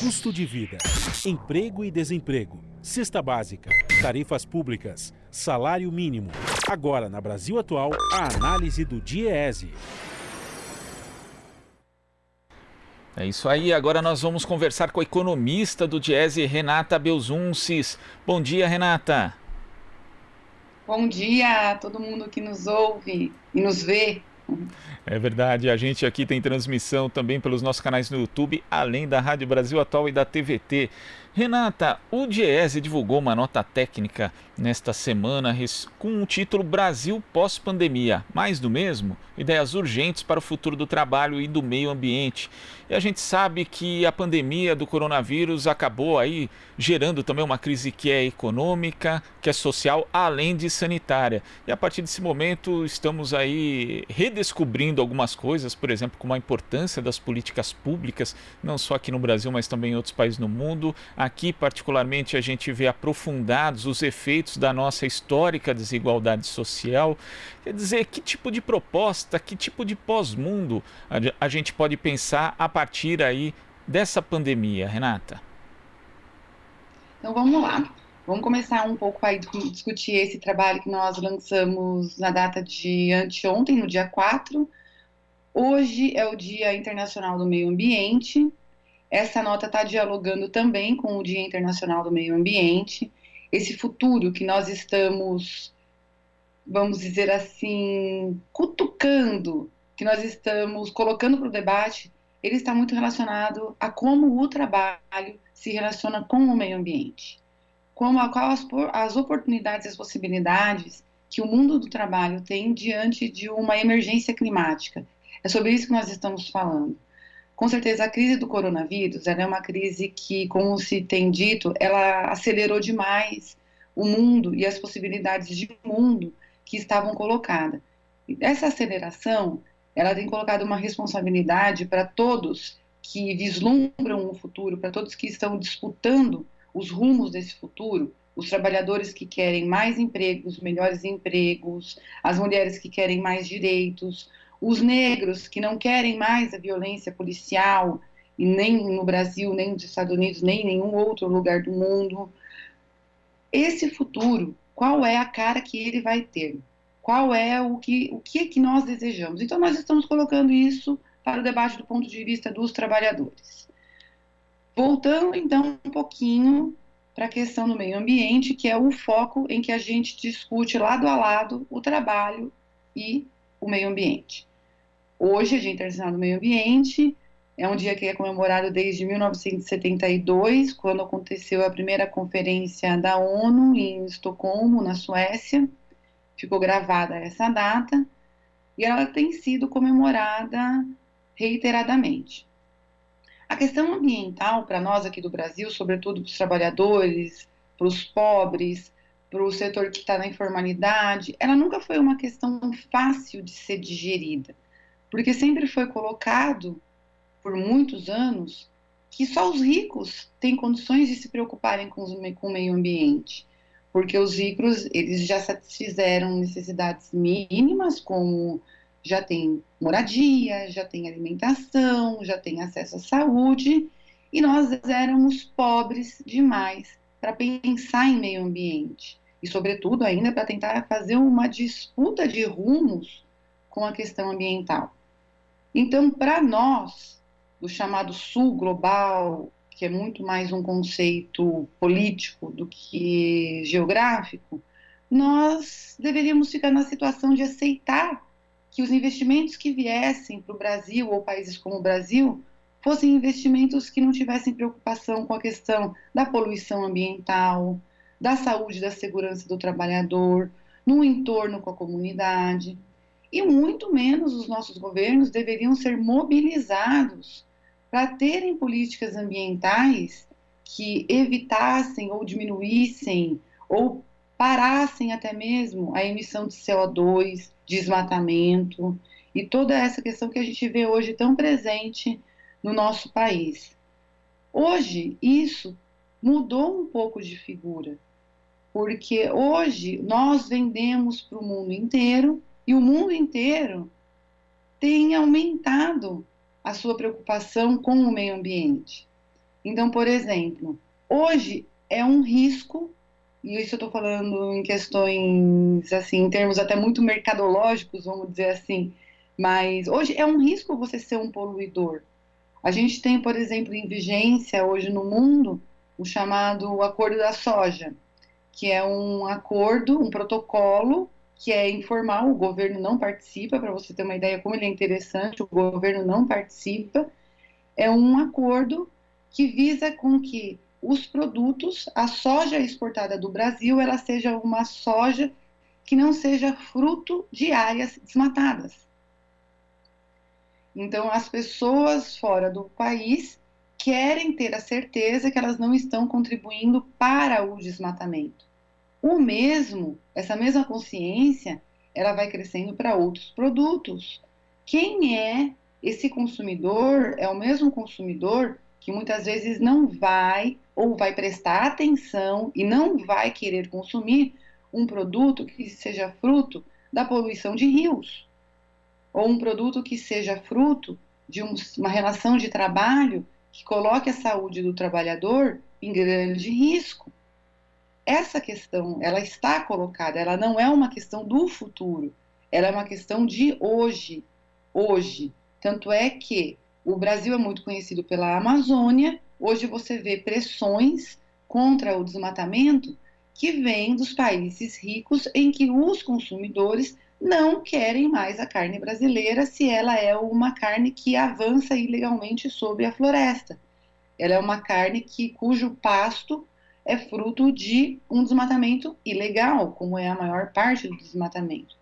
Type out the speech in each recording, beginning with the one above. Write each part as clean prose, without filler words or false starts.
Custo de vida, emprego e desemprego, cesta básica, tarifas públicas, salário mínimo. Agora, na Brasil Atual, a análise do DIEESE. É isso aí, agora nós vamos conversar com a economista do DIEESE, Renata Belzunces. Bom dia, Renata. Bom dia a todo mundo que nos ouve e nos vê. É verdade, a gente aqui tem transmissão também pelos nossos canais no YouTube, além da Rádio Brasil Atual e da TVT. Renata, o DIEESE divulgou uma nota técnica nesta semana com o título Brasil pós-pandemia. Mais do mesmo? Ideias urgentes para o futuro do trabalho e do meio ambiente. E a gente sabe que a pandemia do coronavírus acabou aí gerando também uma crise que é econômica, que é social, além de sanitária. E a partir desse momento estamos aí redescobrindo algumas coisas, por exemplo, como a importância das políticas públicas, não só aqui no Brasil, mas também em outros países no mundo. Aqui, particularmente, a gente vê aprofundados os efeitos da nossa histórica desigualdade social. Quer dizer, que tipo de proposta, que tipo de pós-mundo a gente pode pensar a partir aí dessa pandemia, Renata? Então vamos lá. Vamos começar um pouco aí discutir esse trabalho que nós lançamos na data de anteontem, no dia 4. Hoje é o Dia Internacional do Meio Ambiente. Essa nota está dialogando também com o Dia Internacional do Meio Ambiente. Esse futuro que nós estamos, vamos dizer assim, cutucando, que nós estamos colocando para o debate, ele está muito relacionado a como o trabalho se relaciona com o meio ambiente. Quais as oportunidades e as possibilidades que o mundo do trabalho tem diante de uma emergência climática. É sobre isso que nós estamos falando. Com certeza, a crise do coronavírus ela é uma crise que, como se tem dito, ela acelerou demais o mundo e as possibilidades de mundo que estavam colocadas. Essa aceleração, ela tem colocado uma responsabilidade para todos que vislumbram o futuro, para todos que estão disputando os rumos desse futuro, os trabalhadores que querem mais empregos, melhores empregos, as mulheres que querem mais direitos, os negros que não querem mais a violência policial, e nem no Brasil, nem nos Estados Unidos, nem em nenhum outro lugar do mundo. Esse futuro, qual é a cara que ele vai ter? Qual é o que nós desejamos? Então, nós estamos colocando isso para o debate do ponto de vista dos trabalhadores. Voltando, então, um pouquinho para a questão do meio ambiente, que é o foco em que a gente discute lado a lado o trabalho e o meio ambiente. Hoje, é Dia Internacional do Meio Ambiente, é um dia que é comemorado desde 1972, quando aconteceu a primeira conferência da ONU em Estocolmo, na Suécia. Ficou gravada essa data, e ela tem sido comemorada reiteradamente. A questão ambiental, para nós aqui do Brasil, sobretudo para os trabalhadores, para os pobres, para o setor que está na informalidade, ela nunca foi uma questão fácil de ser digerida, porque sempre foi colocado, por muitos anos, que só os ricos têm condições de se preocuparem com o meio ambiente, porque os ricos, eles já satisfizeram necessidades mínimas, como já tem moradia, já tem alimentação, já tem acesso à saúde, e nós éramos pobres demais para pensar em meio ambiente, e sobretudo ainda para tentar fazer uma disputa de rumos com a questão ambiental. Então, para nós, do chamado Sul global, que é muito mais um conceito político do que geográfico, nós deveríamos ficar na situação de aceitar que os investimentos que viessem para o Brasil, ou países como o Brasil, fossem investimentos que não tivessem preocupação com a questão da poluição ambiental, da saúde e da segurança do trabalhador, no entorno com a comunidade. E muito menos os nossos governos deveriam ser mobilizados para terem políticas ambientais que evitassem ou diminuíssem ou parassem até mesmo a emissão de CO2, desmatamento e toda essa questão que a gente vê hoje tão presente no nosso país. Hoje, isso mudou um pouco de figura, porque hoje nós vendemos para o mundo inteiro e o mundo inteiro tem aumentado a sua preocupação com o meio ambiente. Então, por exemplo, hoje é um risco, e isso eu estou falando em questões, assim, em termos até muito mercadológicos, vamos dizer assim, mas hoje é um risco você ser um poluidor. A gente tem, por exemplo, em vigência hoje no mundo o chamado Acordo da Soja, que é um acordo, um protocolo que é informal, o governo não participa, para você ter uma ideia como ele é interessante, o governo não participa, é um acordo que visa com que os produtos, a soja exportada do Brasil, ela seja uma soja que não seja fruto de áreas desmatadas. Então, as pessoas fora do país querem ter a certeza que elas não estão contribuindo para o desmatamento. O mesmo, essa mesma consciência, ela vai crescendo para outros produtos. Quem é esse consumidor? É o mesmo consumidor que muitas vezes não vai ou vai prestar atenção e não vai querer consumir um produto que seja fruto da poluição de rios, ou um produto que seja fruto de uma relação de trabalho que coloque a saúde do trabalhador em grande risco. Essa questão, ela está colocada, ela não é uma questão do futuro, ela é uma questão de hoje, hoje. Tanto é que o Brasil é muito conhecido pela Amazônia, hoje você vê pressões contra o desmatamento que vêm dos países ricos em que os consumidores não querem mais a carne brasileira se ela é uma carne que avança ilegalmente sobre a floresta. Ela é uma carne cujo pasto é fruto de um desmatamento ilegal, como é a maior parte do desmatamento.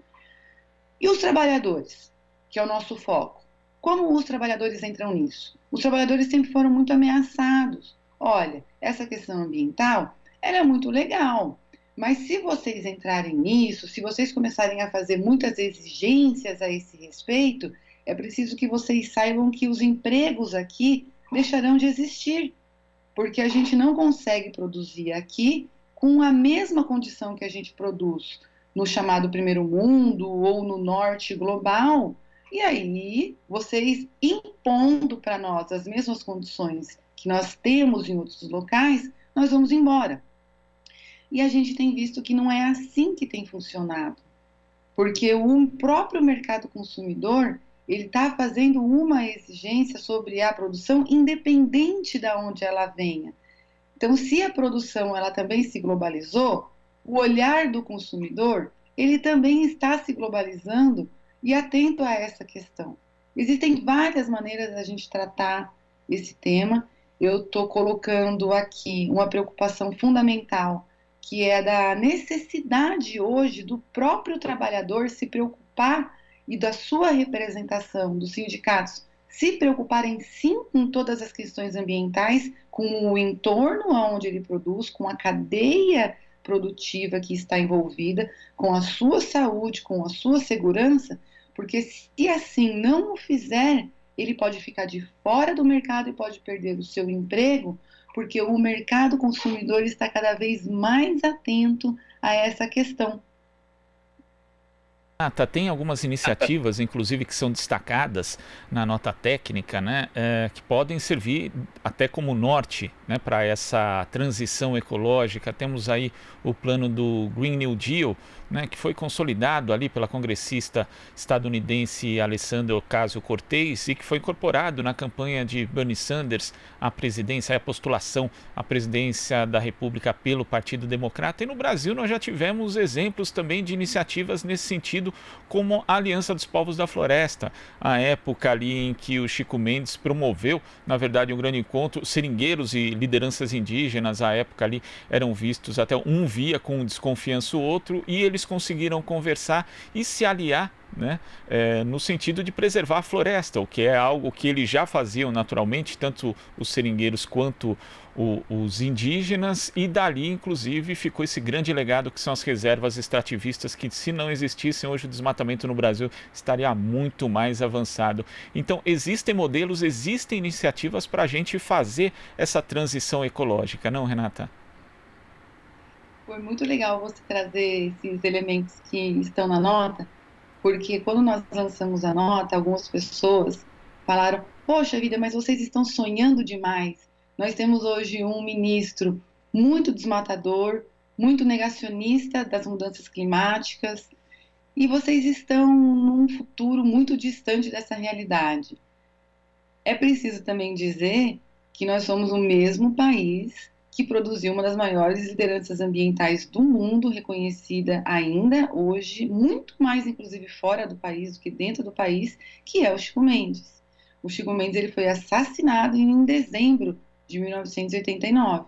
E os trabalhadores, que é o nosso foco? Como os trabalhadores entram nisso? Os trabalhadores sempre foram muito ameaçados. Olha, essa questão ambiental, ela é muito legal, mas se vocês entrarem nisso, se vocês começarem a fazer muitas exigências a esse respeito, é preciso que vocês saibam que os empregos aqui deixarão de existir, porque a gente não consegue produzir aqui com a mesma condição que a gente produz no chamado primeiro mundo ou no norte global. E aí, vocês impondo para nós as mesmas condições que nós temos em outros locais, nós vamos embora. E a gente tem visto que não é assim que tem funcionado, porque o próprio mercado consumidor ele está fazendo uma exigência sobre a produção independente de onde ela venha. Então, se a produção ela também se globalizou, o olhar do consumidor ele também está se globalizando e atento a essa questão. Existem várias maneiras da gente tratar esse tema. Eu estou colocando aqui uma preocupação fundamental, que é da necessidade hoje do próprio trabalhador se preocupar e da sua representação, dos sindicatos, se preocuparem sim com todas as questões ambientais, com o entorno onde ele produz, com a cadeia produtiva que está envolvida, com a sua saúde, com a sua segurança, porque se assim não o fizer, ele pode ficar de fora do mercado e pode perder o seu emprego, porque o mercado consumidor está cada vez mais atento a essa questão. Tem algumas iniciativas, inclusive, que são destacadas na nota técnica, né, que podem servir até como norte, né, para essa transição ecológica. Temos aí o plano do Green New Deal, né, que foi consolidado ali pela congressista estadunidense Alexandria Ocasio-Cortez e que foi incorporado na campanha de Bernie Sanders à presidência, à postulação à presidência da República pelo Partido Democrata. E no Brasil nós já tivemos exemplos também de iniciativas nesse sentido, como a Aliança dos Povos da Floresta, a época ali em que o Chico Mendes promoveu, na verdade, um grande encontro, seringueiros e lideranças indígenas, à época ali eram vistos, até um via com desconfiança o outro, e eles conseguiram conversar e se aliar, né, no sentido de preservar a floresta, o que é algo que eles já faziam naturalmente, tanto os seringueiros quanto os indígenas, e dali inclusive ficou esse grande legado que são as reservas extrativistas, que se não existissem hoje o desmatamento no Brasil estaria muito mais avançado. Então existem modelos, existem iniciativas para a gente fazer essa transição ecológica, não, Renata? Foi muito legal você trazer esses elementos que estão na nota, porque quando nós lançamos a nota, algumas pessoas falaram: poxa vida, mas vocês estão sonhando demais. Nós temos hoje um ministro muito desmatador, muito negacionista das mudanças climáticas, e vocês estão num futuro muito distante dessa realidade. É preciso também dizer que nós somos o mesmo país que produziu uma das maiores lideranças ambientais do mundo, reconhecida ainda hoje, muito mais inclusive fora do país do que dentro do país, que é o Chico Mendes. O Chico Mendes ele foi assassinado em dezembro de 1989.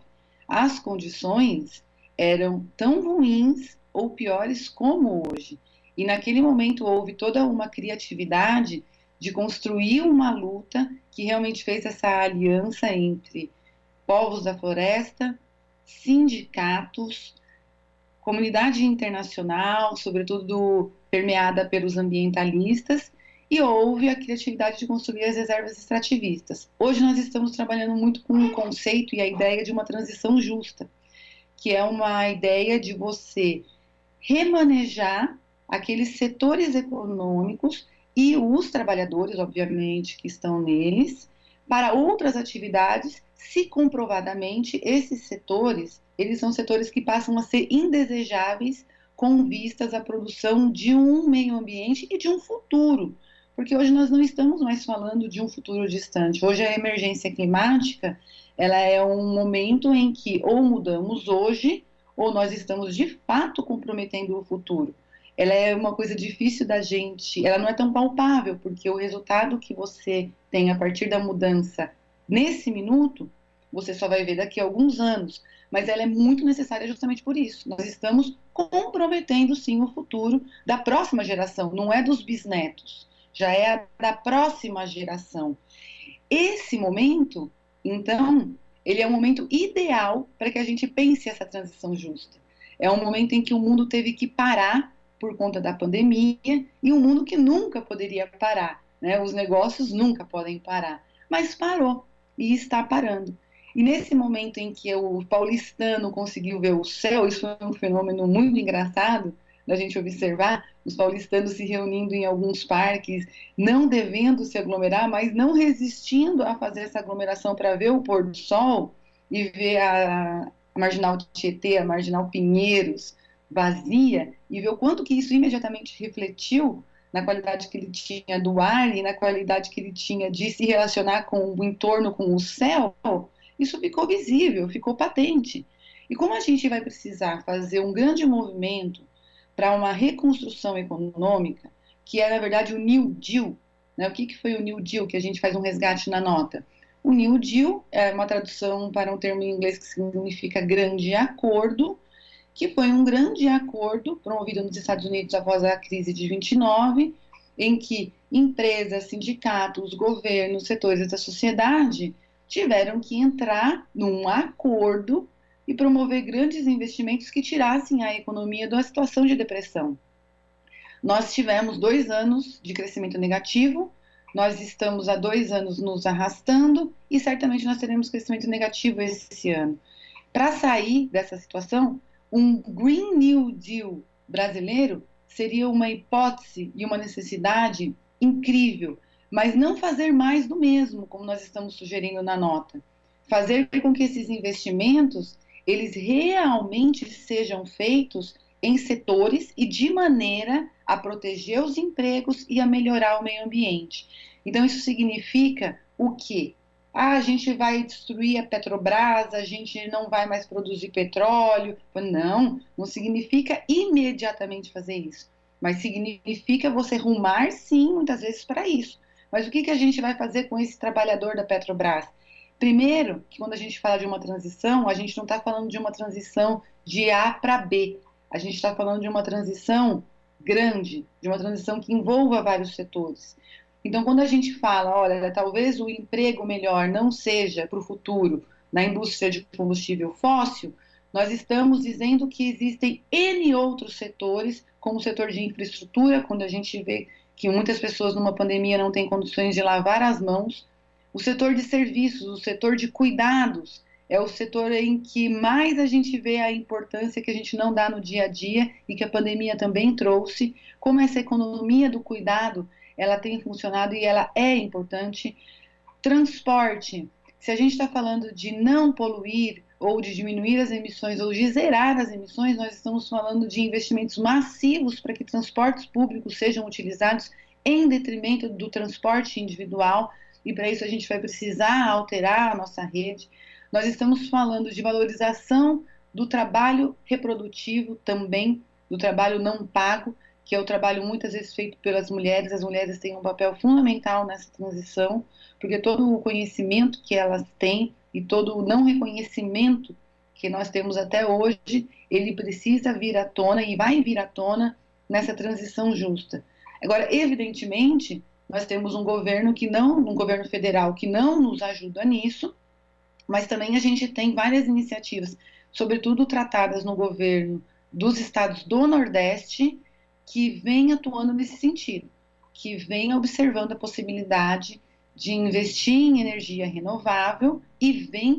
As condições eram tão ruins ou piores como hoje. E naquele momento houve toda uma criatividade de construir uma luta que realmente fez essa aliança entre povos da floresta, sindicatos, comunidade internacional, sobretudo permeada pelos ambientalistas, e houve a criatividade de construir as reservas extrativistas. Hoje nós estamos trabalhando muito com o conceito e a ideia de uma transição justa, que é uma ideia de você remanejar aqueles setores econômicos e os trabalhadores, obviamente, que estão neles, para outras atividades, se comprovadamente esses setores, eles são setores que passam a ser indesejáveis com vistas à produção de um meio ambiente e de um futuro, porque hoje nós não estamos mais falando de um futuro distante. Hoje a emergência climática, ela é um momento em que ou mudamos hoje, ou nós estamos de fato comprometendo o futuro. Ela é uma coisa difícil da gente, ela não é tão palpável, porque o resultado que você tem a partir da mudança nesse minuto, você só vai ver daqui a alguns anos, mas ela é muito necessária justamente por isso. Nós estamos comprometendo sim o futuro da próxima geração, não é dos bisnetos, já é da próxima geração. Esse momento, então, ele é um momento ideal para que a gente pense essa transição justa. É um momento em que o mundo teve que parar por conta da pandemia e um mundo que nunca poderia parar, né? Os negócios nunca podem parar, mas parou e está parando. E nesse momento em que o paulistano conseguiu ver o céu, isso foi um fenômeno muito engraçado da gente observar, os paulistanos se reunindo em alguns parques, não devendo se aglomerar, mas não resistindo a fazer essa aglomeração para ver o pôr do sol e ver a Marginal Tietê, a Marginal Pinheiros vazia, e ver o quanto que isso imediatamente refletiu na qualidade que ele tinha do ar e na qualidade que ele tinha de se relacionar com o entorno, com o céu, isso ficou visível, ficou patente. E como a gente vai precisar fazer um grande movimento para uma reconstrução econômica, que é, na verdade, o New Deal, né? O que foi o New Deal, que a gente faz um resgate na nota? O New Deal é uma tradução para um termo em inglês que significa grande acordo, que foi um grande acordo promovido nos Estados Unidos após a crise de 29, em que empresas, sindicatos, governos, setores da sociedade tiveram que entrar num acordo e promover grandes investimentos que tirassem a economia da situação de depressão. Nós tivemos 2 anos de crescimento negativo, nós estamos há 2 anos nos arrastando e certamente nós teremos crescimento negativo esse ano. Para sair dessa situação, um Green New Deal brasileiro seria uma hipótese e uma necessidade incrível, mas não fazer mais do mesmo, como nós estamos sugerindo na nota. Fazer com que esses investimentos eles realmente sejam feitos em setores e de maneira a proteger os empregos e a melhorar o meio ambiente. Então, isso significa o quê? A gente vai destruir a Petrobras, a gente não vai mais produzir petróleo. Não, não significa imediatamente fazer isso, mas significa você rumar, sim, muitas vezes para isso. Mas o que a gente vai fazer com esse trabalhador da Petrobras? Primeiro, que quando a gente fala de uma transição, a gente não está falando de uma transição de A para B. A gente está falando de uma transição grande, de uma transição que envolva vários setores. Então, quando a gente fala, olha, talvez o emprego melhor não seja para o futuro na indústria de combustível fóssil, nós estamos dizendo que existem N outros setores, como o setor de infraestrutura, quando a gente vê que muitas pessoas numa pandemia não têm condições de lavar as mãos, o setor de serviços, o setor de cuidados, é o setor em que mais a gente vê a importância que a gente não dá no dia a dia e que a pandemia também trouxe, como essa economia do cuidado, ela tem funcionado e ela é importante. Transporte, Se a gente está falando de não poluir, ou de diminuir as emissões, ou de zerar as emissões, nós estamos falando de investimentos massivos para que transportes públicos sejam utilizados em detrimento do transporte individual, e para isso a gente vai precisar alterar a nossa rede. Nós estamos falando de valorização do trabalho reprodutivo também, do trabalho não pago, que é o trabalho muitas vezes feito pelas mulheres. As mulheres têm um papel fundamental nessa transição, porque todo o conhecimento que elas têm e todo o não reconhecimento que nós temos até hoje, ele precisa vir à tona e vai vir à tona nessa transição justa. Agora, evidentemente, nós temos um governo federal que não nos ajuda nisso, mas também a gente tem várias iniciativas, sobretudo tratadas no governo dos estados do Nordeste, que vem atuando nesse sentido, que vem observando a possibilidade de investir em energia renovável e vem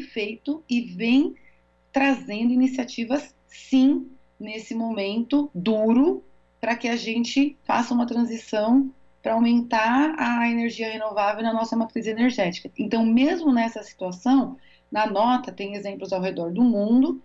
trazendo iniciativas, sim, nesse momento duro, para que a gente faça uma transição para aumentar a energia renovável na nossa matriz energética. Então, mesmo nessa situação, na nota tem exemplos ao redor do mundo,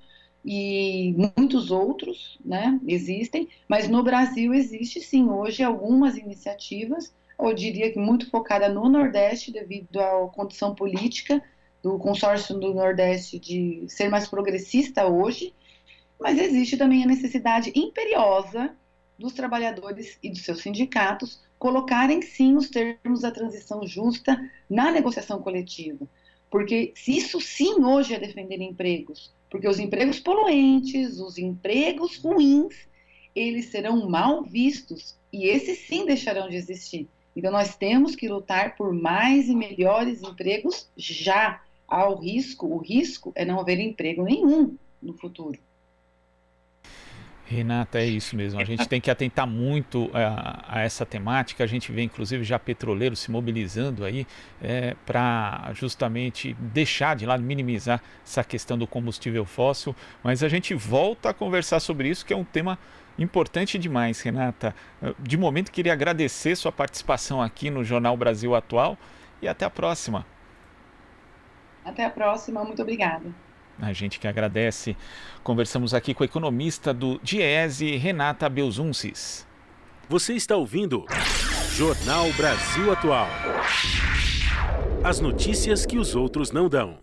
e muitos outros, né, existem, mas no Brasil existe sim hoje algumas iniciativas, eu diria que muito focada no Nordeste, devido à condição política do consórcio do Nordeste de ser mais progressista hoje, mas existe também a necessidade imperiosa dos trabalhadores e dos seus sindicatos colocarem sim os termos da transição justa na negociação coletiva, porque isso sim hoje é defender empregos, porque os empregos poluentes, os empregos ruins, eles serão mal vistos e esses sim deixarão de existir. Então nós temos que lutar por mais e melhores empregos já. O risco é não haver emprego nenhum no futuro. Renata, é isso mesmo. A gente tem que atentar muito a essa temática. A gente vê, inclusive, já petroleiros se mobilizando aí para justamente deixar de lado, minimizar essa questão do combustível fóssil. Mas a gente volta a conversar sobre isso, que é um tema importante demais, Renata. De momento, queria agradecer sua participação aqui no Jornal Brasil Atual e até a próxima. Até a próxima, muito obrigada. A gente que agradece. Conversamos aqui com a economista do DIEESE, Renata Belzuncis. Você está ouvindo Jornal Brasil Atual. As notícias que os outros não dão.